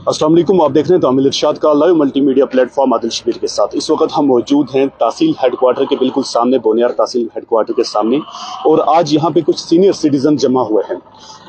अस्सलाम वालेकुम, आप देख रहे हैं तामिल इरशाद का live multimedia platform Adil Shabbir के साथ। इस वक्त हम मौजूद हैं तहसील हेडक्वार्टर के बिल्कुल सामने, बोनियार तहसील हेडक्वार्टर के सामने, और आज यहाँ पे कुछ सीनियर सिटीजन जमा हुए हैं।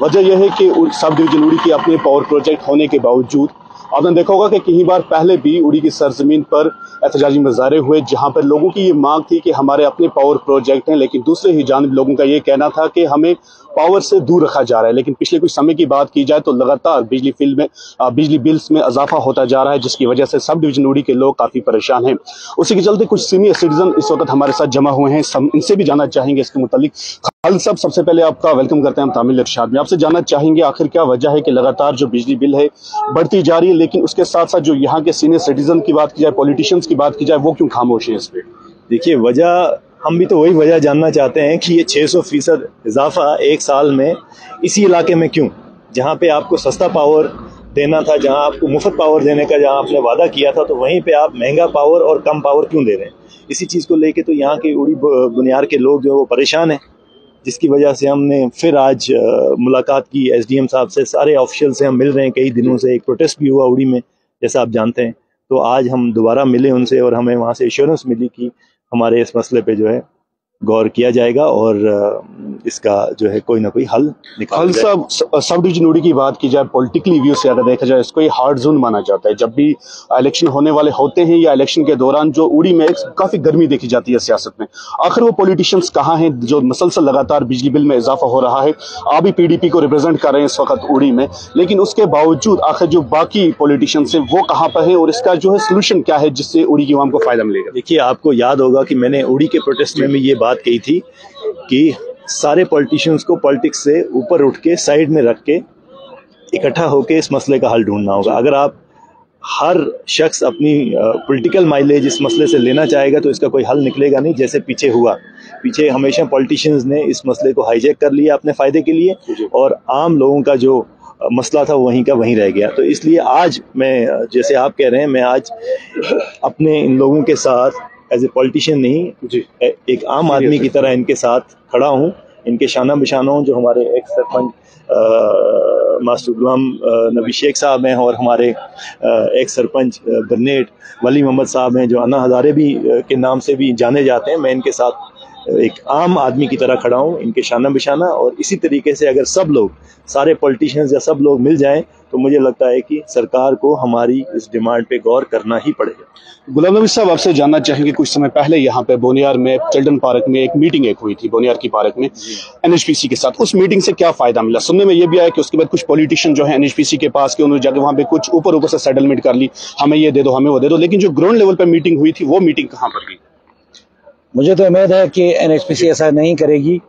वजह यह है कि सब डिवीजन उड़ी के अपने पावर प्रोजेक्ट होने के बावजूद आपने देखा होगा कि कई बार पहले भी उड़ी की सरजमीन पर एहतजाजी मुजाहरे हुए, जहां पर लोगों की ये मांग थी कि हमारे अपने पावर प्रोजेक्ट हैं, लेकिन दूसरे ही जानिब लोगों का ये कहना था कि हमें पावर से दूर रखा जा रहा है। लेकिन पिछले कुछ समय की बात की जाए तो लगातार बिजली बिल्स में इजाफा होता जा रहा है, जिसकी वजह से सब डिवीजन उड़ी के लोग काफी परेशान हैं। उसी के चलते कुछ सीनियर सिटीजन इस वक्त हमारे साथ जमा हुए हैं, इनसे भी जानना चाहेंगे इसके मुतालिक। खालिद साहब, सबसे पहले आपका वेलकम करते हैं हम तामिल इरशाद में। आपसे जानना चाहेंगे आखिर क्या वजह है कि लगातार जो बिजली बिल है बढ़ती जा रही है, लेकिन उसके साथ साथ जो यहाँ के सीनियर सिटीजन की बात की जाए, पॉलिटिशियंस की बात की जाए, वो क्यों खामोश है इस पे? देखिए, वजह हम भी तो वही वजह जानना चाहते हैं कि ये 600% इजाफा एक साल में इसी इलाके में क्यों, जहाँ पे आपको सस्ता पावर देना था, जहाँ आपको मुफ्त पावर देने का जहाँ आपने वादा किया था, तो वहीं पे आप महंगा पावर और कम पावर क्यों दे रहे हैं? इसी चीज़ को लेके तो यहाँ के उड़ी बुनियार के लोग जो वो परेशान हैं, जिसकी वजह से हमने फिर आज मुलाकात की SDM साहब से। सारे ऑफिशियल से हम मिल रहे हैं कई दिनों से। एक प्रोटेस्ट भी हुआ उड़ी में, जैसा आप जानते हैं। तो आज हम दोबारा मिले उनसे और हमें वहाँ से एश्योरेंस मिली कि हमारे इस मसले पे जो है गौर किया जाएगा और इसका जो है कोई ना कोई हल निकाला जाएगा। साहब, सब डिवीजन उड़ी की बात की जाए, पॉलिटिकली व्यू से अगर देखा जाए, इसको ये हार्ड जोन माना जाता है। जब भी इलेक्शन होने वाले होते हैं या इलेक्शन के दौरान जो उड़ी में काफी गर्मी देखी जाती है सियासत में, आखिर वो पॉलिटिशियंस कहाँ हैं जो मसलसल लगातार बिजली बिल में इजाफा हो रहा है? आप भी PDP को रिप्रेजेंट कर रहे हैं इस वक्त उड़ी में, लेकिन उसके बावजूद आखिर जो बाकी पॉलिटिशियंस हैं वो कहाँ पर हैं, और इसका जो है सोल्यूशन क्या है जिससे उड़ी की आवाम को फायदा मिलेगा? देखिए, आपको याद होगा कि मैंने उड़ी के प्रोटेस्ट में ये बात कही थी कि सारे पॉलिटिशियंस को पॉलिटिक्स से ऊपर उठ के साइड में रख के इकट्ठा होकर इस मसले का हल ढूंढना होगा। अगर आप हर शख्स अपनी पॉलिटिकल माइलेज इस मसले से लेना चाहेगा तो इसका कोई हल निकलेगा नहीं। जैसे पीछे हुआ, पीछे हमेशा पॉलिटिशियंस ने इस मसले को हाईजैक कर लिया अपने फायदे के लिए, और आम लोगों का जो मसला था वहीं का वहीं रह गया। तो इसलिए आज मैं, जैसे आप कह रहे हैं, मैं आज अपने इन लोगों के साथ एज ए पॉलिटिशियन नहीं, एक आम आदमी की तरह इनके साथ खड़ा हूँ, इनके शाना बिशाना हूँ। जो हमारे एक्स सरपंच मास्टर गुलाम नबी शेख साहब हैं, और हमारे एक्स सरपंच बरनेट वली मोहम्मद साहब हैं, जो अन्ना हजारे भी के नाम से भी जाने जाते हैं। मैं इनके साथ एक आम आदमी की तरह खड़ा हूँ, इनके शाना बिशाना। और इसी तरीके से अगर सब लोग, सारे पॉलिटिशियंस या सब लोग मिल जाएं, तो मुझे लगता है कि सरकार को हमारी इस डिमांड पे गौर करना ही पड़ेगा। गुलाम नबी साहब, आपसे जानना चाहेंगे, कुछ समय पहले यहाँ पे बोनियार में चिल्ड्रन पार्क में एक मीटिंग हुई थी, बोनियार की पार्क में NHPC के साथ। उस मीटिंग से क्या फायदा मिला? सुनने में ये भी आया कि उसके बाद कुछ पॉलिटिशियन जो है NHPC के पास के, उन्होंने जाकर वहाँ पे कुछ ऊपर से सेटलमेंट कर ली, हमें ये दे दो, हमें वो दे दो, लेकिन जो ग्राउंड लेवल पे मीटिंग हुई थी वो मीटिंग कहाँ पर गई? मुझे तो उम्मीद है कि NHPC ऐसा नहीं करेगी,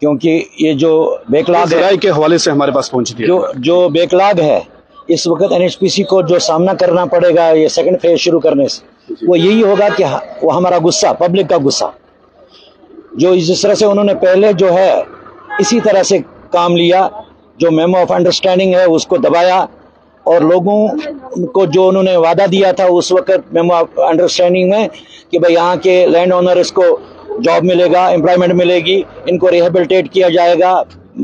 क्योंकि ये जो बैकलॉग है के हवाले से हमारे पास पहुंची थी, जो बैकलॉग है इस वक्त NHPC को जो सामना करना पड़ेगा ये सेकंड फेज शुरू करने से, वो यही होगा कि वो हमारा गुस्सा, पब्लिक का गुस्सा, जो जिस तरह से उन्होंने पहले जो है इसी तरह से काम लिया, जो मेमो ऑफ अंडरस्टैंडिंग है उसको दबाया, और लोगों को जो उन्होंने वादा दिया था उस वक्त मेमो ऑफ अंडरस्टैंडिंग में कि भाई यहाँ के लैंड ओनर्स को जॉब मिलेगा, एम्प्लॉयमेंट मिलेगी, इनको रिहेबिलिटेट किया जाएगा,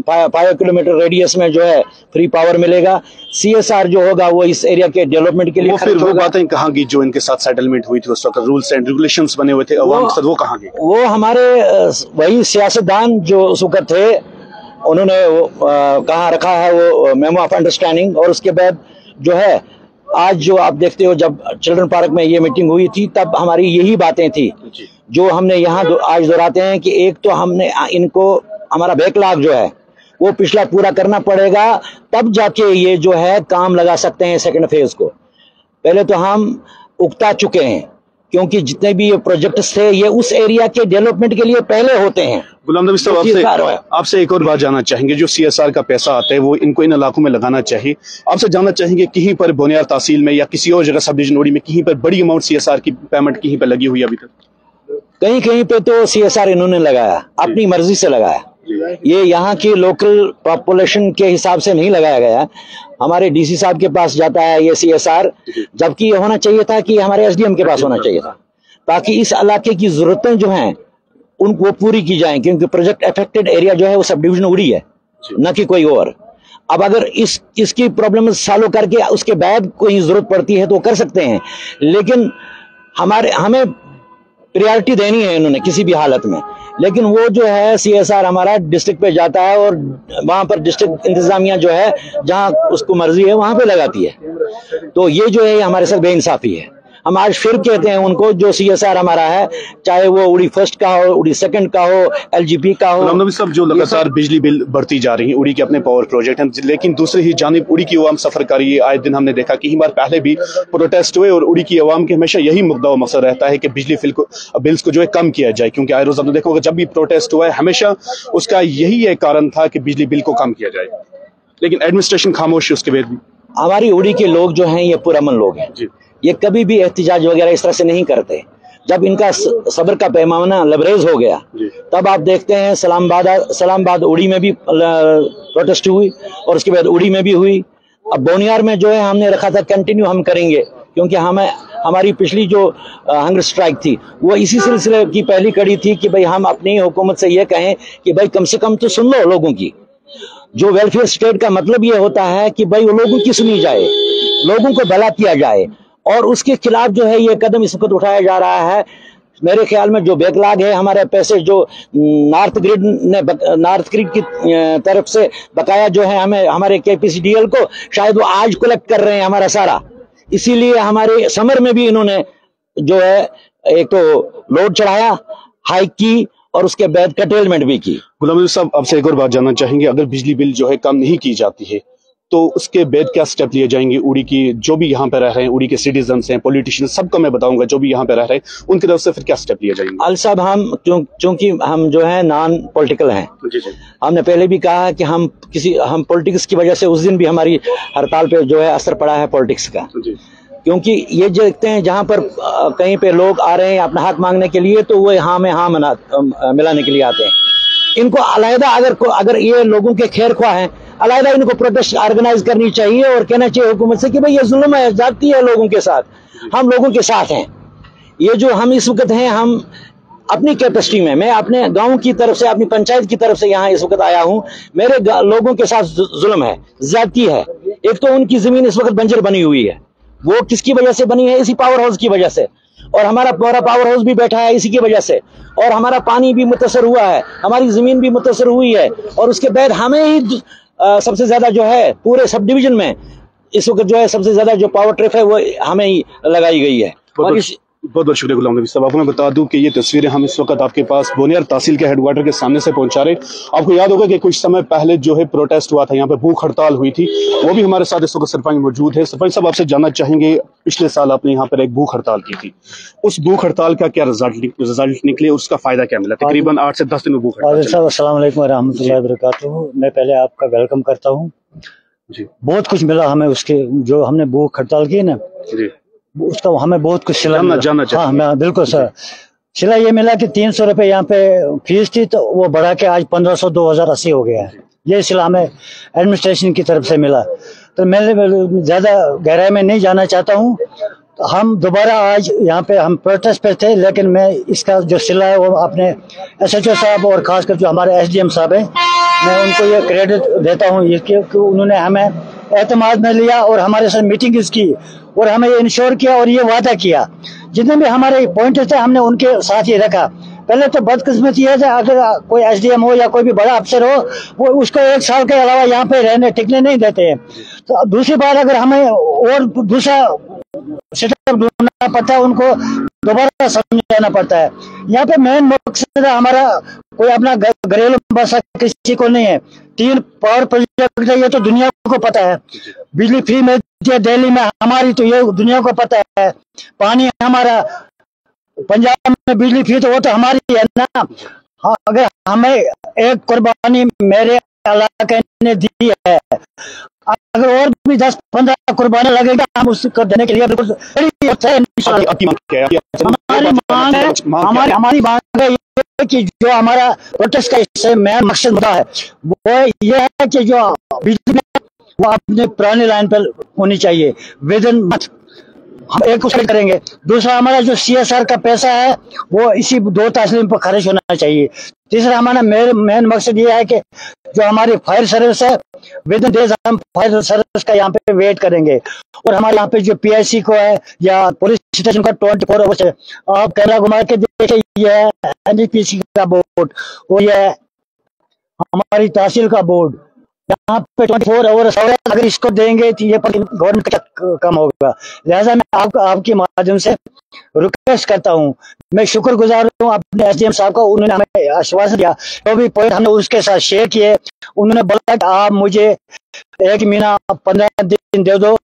5 किलोमीटर रेडियस में जो है फ्री पावर मिलेगा, CSR जो होगा वो इस एरिया के डेवलपमेंट के लिए फिर वो बातें कहाँ गई जो इनके साथ सेटलमेंट हुई थी उस वक्त, रूल्स एंड रेगुलेशंस बने हुए थे अवाम के साथ, वो कहाँ गए? वो हमारे वही सियासतदान जो उस वक्त थे, उन्होंने कहाँ रखा है वो मेमो ऑफ अंडरस्टैंडिंग। और उसके बाद जो है आज जो आप देखते हो, जब चिल्ड्रन पार्क में ये मीटिंग हुई थी तब हमारी यही बातें थी जो हमने यहाँ आज दोहराते हैं कि एक तो हमने इनको, हमारा बैकलॉग जो है वो पिछला पूरा करना पड़ेगा, तब जाके ये जो है काम लगा सकते हैं सेकंड फेज को। पहले तो हम उकता चुके हैं, क्योंकि जितने भी ये प्रोजेक्ट्स थे ये उस एरिया के डेवलपमेंट के लिए पहले होते हैं। गुलाम नबी साहब, आपसे एक और बात जानना चाहेंगे, जो CSR का पैसा आता है वो इनको इन इलाकों में लगाना चाहिए। आपसे जानना चाहेंगे, कहीं पर बोनियार तहसील में या किसी और जगह सब डिवीजन उड़ी में कहीं पर बड़ी अमाउंट CSR की पेमेंट कहीं पर लगी हुई है अभी तक? कहीं कहीं पे तो CSR इन्होंने लगाया, अपनी मर्जी से लगाया, ये यहाँ की लोकल पॉपुलेशन के हिसाब से नहीं लगाया गया। हमारे DC साहब के पास जाता है ये CSR, जबकि ये होना चाहिए था कि हमारे SDM के पास होना चाहिए था, ताकि इस इलाके की जरूरतें जो हैं उनको पूरी की जाएं, क्योंकि प्रोजेक्ट अफेक्टेड एरिया जो है वो सब डिवीजन उड़ी है, न कि कोई और। اب اگر اس کی پرابلم سالو کر کے اس کے بعد کوئی ضرورت پڑتی ہے تو کر سکتے ہیں، لیکن ہمیں پریارٹی دینی ہے انہوں نے کسی بھی حالت میں. لیکن وہ جو ہے CSR ہمارا ڈسٹرکٹ پہ جاتا ہے اور وہاں پر ڈسٹرکٹ انتظامیہ جو ہے جہاں اس کو مرضی ہے وہاں پہ لگاتی ہے. تو یہ جو ہے ہمارے ساتھ بے انصافی ہے. ہم آج پھر کہتے ہیں ان کو جو CSR ہمارا ہے، چاہے وہ اڑی فرسٹ کا ہو، اڑی سیکنڈ کا ہو، LGP کا ہو. غلام نبی صاحب، جو لگاتار بجلی بل بڑھتی جا رہی ہیں، اڑی کے اپنے پاور پروجیکٹ ہیں، لیکن دوسری ہی جانب اڑی کی عوام سفر کر رہی ہے. آئے دن ہم نے دیکھا کہ بار پہلے بھی پروٹیسٹ ہوئے اور اڑی کی عوام کے ہمیشہ یہی مدعا و مقصد رہتا ہے کہ بجلی بلز کو جو ہے کم کیا جائے، کیونکہ آئے روز آپ نے دیکھا ہوگا جب بھی پروٹیسٹ ہوا ہے ہمیشہ اس کا یہی ایک کارن تھا کہ بجلی بل کو کم کیا جائے، لیکن ایڈمنسٹریشن خاموش ہے اس کے بعد بھی. ہماری اڑی کے لوگ جو ہیں یہ پرامن لوگ ہیں، یہ کبھی بھی احتجاج وغیرہ اس طرح سے نہیں کرتے. جب ان کا صبر کا پیمانہ لبریز ہو گیا تب آپ دیکھتے ہیں سلام آباد اڑی میں بھی پروٹیسٹ ہوئی اور اس کے بعد اڑی میں بھی ہوئی. اب بونیار میں جو ہے ہم نے رکھا تھا کنٹینیو ہم کریں گے، کیونکہ ہماری پچھلی جو ہنگر سٹرائک تھی وہ اسی سلسلے کی پہلی کڑی تھی کہ بھئی ہم اپنی حکومت سے یہ کہیں کہ بھئی کم سے کم تو سن لو لوگوں کی. جو ویلفیئر اسٹیٹ کا مطلب یہ ہوتا ہے کہ بھئی وہ لوگوں کی سنی جائے، لوگوں کو بھلا کیا جائے، اور اس کے خلاف جو ہے یہ قدم اس وقت اٹھایا جا رہا ہے. میرے خیال میں جو بیک لاگ ہے ہمارے پیسے جو نارتھ گریڈ کی طرف سے بقایا جو ہے ہمیں ہمارے KPCDL کو شاید وہ آج کلیکٹ کر رہے ہیں ہمارا سارا. اسی لیے ہمارے سمر میں بھی انہوں نے جو ہے ایک تو لوڈ چڑھایا، ہائیک کی اور اس کے بعد کٹیلمنٹ بھی کی. غلام نبی صاحب، آپ سے ایک اور بات جاننا چاہیں گے، اگر بجلی بل جو ہے کم نہیں کی جاتی ہے تو اس کے بعد کیا سٹیپ لیے جائیں گے؟ اڑی کی جو بھی یہاں پہ رہ رہے ہیں، اڑی کے سٹیزنز ہیں، پولیٹیشین، سب کو میں بتاؤں گا جو بھی یہاں پہ رہ رہے ہیں ان کی طرف سے پھر کیا سٹیپ لیے جائیں گے؟ عال صاحب، ہم چونکہ ہم جو ہیں نان پولیٹیکل ہیں، ہم نے پہلے بھی کہا کہ ہم پولیٹکس کی وجہ سے اس دن بھی ہماری ہڑتال پہ جو ہے اثر پڑا ہے پولیٹکس کا، کیونکہ یہ جو دیکھتے ہیں جہاں پر کہیں پہ لوگ آ رہے ہیں اپنا حق مانگنے کے لیے تو وہ ہاں میں ہاں ملانے کے لیے آتے ہیں. ان کو علیحدہ اگر یہ لوگوں کے خیر خواہ ہیں، علیحدہ ان کو پروٹیسٹ آرگنائز کرنی چاہیے اور کہنا چاہیے حکومت سے کہ بھئی یہ ظلم ہے، زیادتی ہے لوگوں کے ساتھ. ہم لوگوں کے ساتھ ہیں. یہ جو ہم اس وقت ہیں، ہم اپنی کیپیسٹی میں اپنے گاؤں کی طرف سے، اپنی پنچایت کی طرف سے یہاں اس وقت آیا ہوں. میرے لوگوں کے ساتھ ظلم ہے، زیادتی ہے. ایک تو ان کی زمین اس وقت بنجر بنی ہوئی ہے، وہ کس کی وجہ سے بنی ہے؟ اسی پاور ہاؤس کی وجہ سے، اور ہمارا پورا پاور ہاؤس بھی بیٹھا ہے اسی کی وجہ سے، اور ہمارا پانی بھی متاثر ہوا ہے، ہماری زمین بھی متاثر ہوئی ہے. اور اس کے بعد ہمیں ہی سب سے زیادہ جو ہے پورے سب ڈویژن میں اس وقت جو ہے سب سے زیادہ جو پاور ٹرف ہے وہ ہمیں ہی لگائی گئی ہے. بہت بہت شکریہ غلام نبی صاحب. آپ کو میں بتا دوں کہ یہ تصویریں ہم اس وقت آپ کے پاس بونیار تحصیل کے ہیڈ کوارٹر کے سامنے سے پہنچا رہے. آپ کو یاد ہوگا کہ کچھ سمے پہلے جو ہے پروٹیسٹ ہوا تھا، یہاں پہ بھوک ہڑتال ہوئی تھی، وہ بھی ہمارے ساتھ اس وقت سرپنچ موجود ہے. سرپنچ صاحب، آپ سے جاننا چاہیں گے، پچھلے سال آپ نے یہاں پر ایک بھوک ہڑتال کی تھی، اس بھوک ہڑتال کا کیا رزلٹ نکلے اور اس کا فائدہ کیا ملا؟ تقریباً 8 سے 10 دن میں بھوک ہڑتال صاحب، السلام علیکم ورحمۃ اللہ وبرکاتہ. میں پہلے آپ کا ویلکم کرتا ہوں. جی، بہت کچھ ملا ہمیں اس کے جو ہم نے بھوک ہڑتال کی نا، جی، اس کا ہمیں بہت کچھ سلا. ہاں بالکل سر. سلا یہ ملا کہ 300 روپے یہاں پہ فیس تھی تو وہ بڑھا کے آج 1500 2080 ہو گیا ہے. یہ سلا ہمیں ایڈمنسٹریشن کی طرف سے ملا. تو میں زیادہ گہرائی میں نہیں جانا چاہتا ہوں. ہم دوبارہ آج یہاں پہ ہم پروٹیسٹ پہ تھے، لیکن میں اس کا جو سلا ہے وہ اپنے SHO صاحب اور خاص کر جو ہمارے SDM صاحب ہیں، میں ان کو یہ کریڈٹ دیتا ہوں کہ انہوں نے ہمیں اعتماد میں لیا اور ہمارے ساتھ میٹنگز کی اور ہمیں یہ انشور کیا اور یہ وعدہ کیا. جتنے بھی ہمارے پوائنٹس تھے ہم نے ان کے ساتھ ہی رکھا. پہلے تو بدقسمتی یہ ہے اگر کوئی SDM ہو یا کوئی بھی بڑا افسر ہو، وہ اس کو 1 سال کے علاوہ یہاں پہ رہنے ٹکنے نہیں دیتے ہیں. تو دوسری بات، اگر ہمیں اور دوسرا سیٹ اپ ڈھونڈنا پڑتا ہے، ان کو دوبارہ سمجھانا پڑتا ہے. یہاں پہ مین مقصد ہمارا کوئی اپنا گھریلو مسئلہ کسی کو نہیں ہے. 3 پاور پروجیکٹ ہے، یہ تو دنیا کو پتا ہے. بجلی فری ملتی ہے دہلی میں ہماری، تو یہ دنیا کو پتا ہے. پانی ہمارا پنجاب میں بجلی فری، تو وہ تو ہماری ہے نا. اگر ہمیں ایک قربانی میرے علاقے نے دی ہے، اگر اور بھی 10-15 قربانی لگے گا ہم اس کو دینے کے لیے ہماری مانگ ہے کہ جو ہمارا پروٹیسٹ کا اس سے مین مقصد ہوتا ہے وہ یہ ہے کہ جو بجلی وہ اپنے پرانی لائن پر ہونی چاہیے ود ان منتھ. हम एक कुछ करेंगे। दूसरा, हमारा जो CSR का पैसा है वो इसी 2 तहसील पर खर्च होना चाहिए। तीसरा, हमारा मेन मकसद ये है कि जो हमारी फायर सर्विस है, विद इन डेज हम फायर सर्विस का यहाँ पे वेट करेंगे। और हमारे यहाँ पे जो PIC को है या पुलिस स्टेशन का 24 आवर्स है। आप कैमरा घुमा के देखिए, ये है NHPC का बोर्ड और ये है हमारी तहसील का बोर्ड। यहाँ पे 24 आवर्स अगर इसको देंगे तो ये गवर्नमेंट का कम होगा। लिहाजा मैं आपके माध्यम से रिक्वेस्ट करता हूँ, मैं शुक्रगुजार हूँ अपने SDM साहब का, उन्होंने हमें आश्वासन दिया, जो भी पॉइंट हमने उसके साथ शेयर किए। उन्होंने बोला कि आप मुझे 1 महीना 15 दिन दे दो,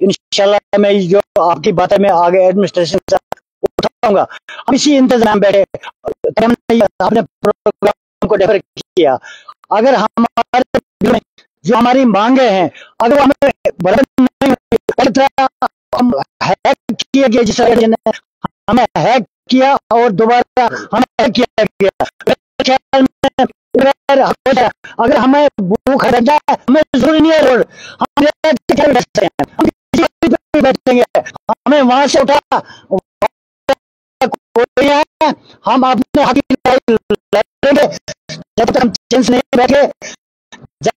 इंशाल्लाह मैं जो आपकी बातें मैं आगे एडमिनिस्ट्रेशन से उठाऊंगा। हम इसी इंतजाम बैठे, हमने अपने प्रोग्राम को डेफर किया। अगर हमारे जो हमारी मांगे हैं अगर हमें बराबर नहीं, हम हैक किए गए, जिस ने हमें हैक किया और दोबारा हमें हैक किया गया। अगर हमें भूख लग जाए, हमें जरूरी नहीं है रोड, हम बैठेंगे, हमें वहां से उठा कोई है, हम अपने हक लड़ेंगे जब तक हम चैन से नहीं बैठे। जब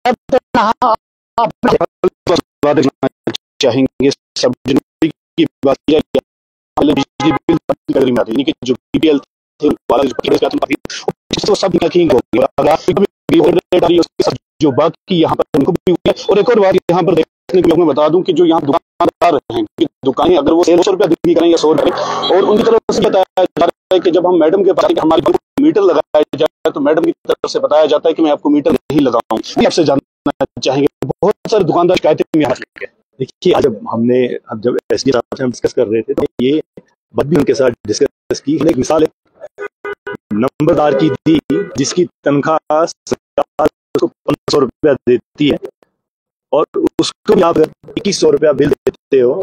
चाहेंगे सब की बात बिजली बिल यानी कि जो BPL थे तो सब जो बाकी यहाँ पर उनको भी। और एक और बात यहाँ पर देखने को मैं बता दूं कि जो यहाँ दुकानदार हैं कि दुकानें अगर वो 100 रुपया बिक्री करें या 100 रुपये, और उनकी तरफ से बताया जा रहा है कि जब हम मैडम के पास हमारे मीटर लगाया जाए तो मैडम की तरफ से बताया जाता है कि मैं आपको मीटर नहीं लगाऊंगा। आपसे जानना चाहेंगे, बहुत सारे दुकानदार शिकायतें यहाँ से। देखिए, जब SDM साहब से हम डिस्कस कर रहे थे तो ये बात भी उनके साथ डिस्कस की। एक मिसाल नंबरदार की दी, जिसकी तनख्वाह सरकार उसको 1500 रुपया देती है और उसको भी आप 2100 रुपया बिल देते हो,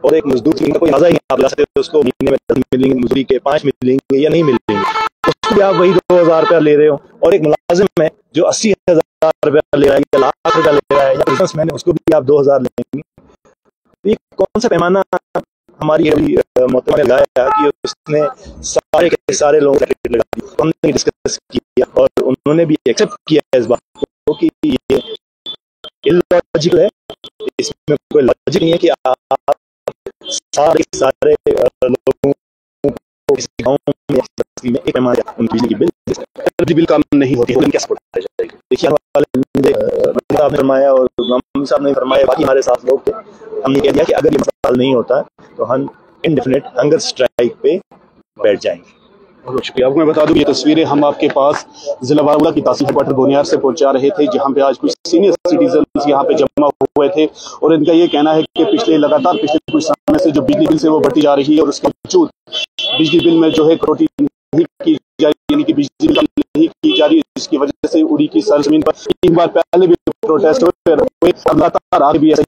और एक मजदूर की कोई अंदाजा ही आप लगा सकते हो उसको महीने में 10 मिलेंगे, मजदूरी के 5 मिलेंगे या नहीं मिलेंगे, उसको भी आप वही 2000 रुपया ले रहे हो। और एक मुलाजिम है जो 80,000 रुपया ले रहा है या लाख रुपया ले रहा है, या बिजनेसमैन है उसको भी आप 2000 लेंगे। ये कौन सा पैमाना हमारी मोहतरमा ने लगाया कि उसने सारे के सारे लोगों का रेट लगा दिया। हमने डिस्कस किया और उन्होंने भी एक्सेप्ट किया इस बात को कि ये इलॉजिकल है, इसमें कोई लॉजिक नहीं है कि आप सारे लोगों को इस गांव में एक पैमाने उनकी बिजली की बिल काम नहीं होती है, क्या सपोर्ट किया जाएगा। देखिए, आपने फरमाया और गवर्नमेंट साहब ने फरमाया, बाकी हमारे साथ लोग थे, हमने कह दिया कि अगर ये मसला नहीं होता तो हम इंडेफिनिट हंगर स्ट्राइक पे बैठ जाएंगे। बहुत शुक्रिया। आपको मैं बता दूं, ये तस्वीरें हम आपके पास जिला बारामूला की तहसील हेडक्वार्टर बोनियार से पहुंचा रहे थे, जहां पे आज कुछ सीनियर सिटीजन यहाँ पे जमा हुए थे और इनका ये कहना है कि पिछले कुछ समय से जो बिजली बिल से वो बढ़ती जा रही है और उसके बावजूद बिजली बिल में जो है कटौती नहीं की जा रही, यानी कि बिजली बिल नहीं की जा रही है, जिसकी वजह से उड़ी की सरजमीन पर 3 बार पहले भी प्रोटेस्ट हुए, लगातार आगे भी ऐसा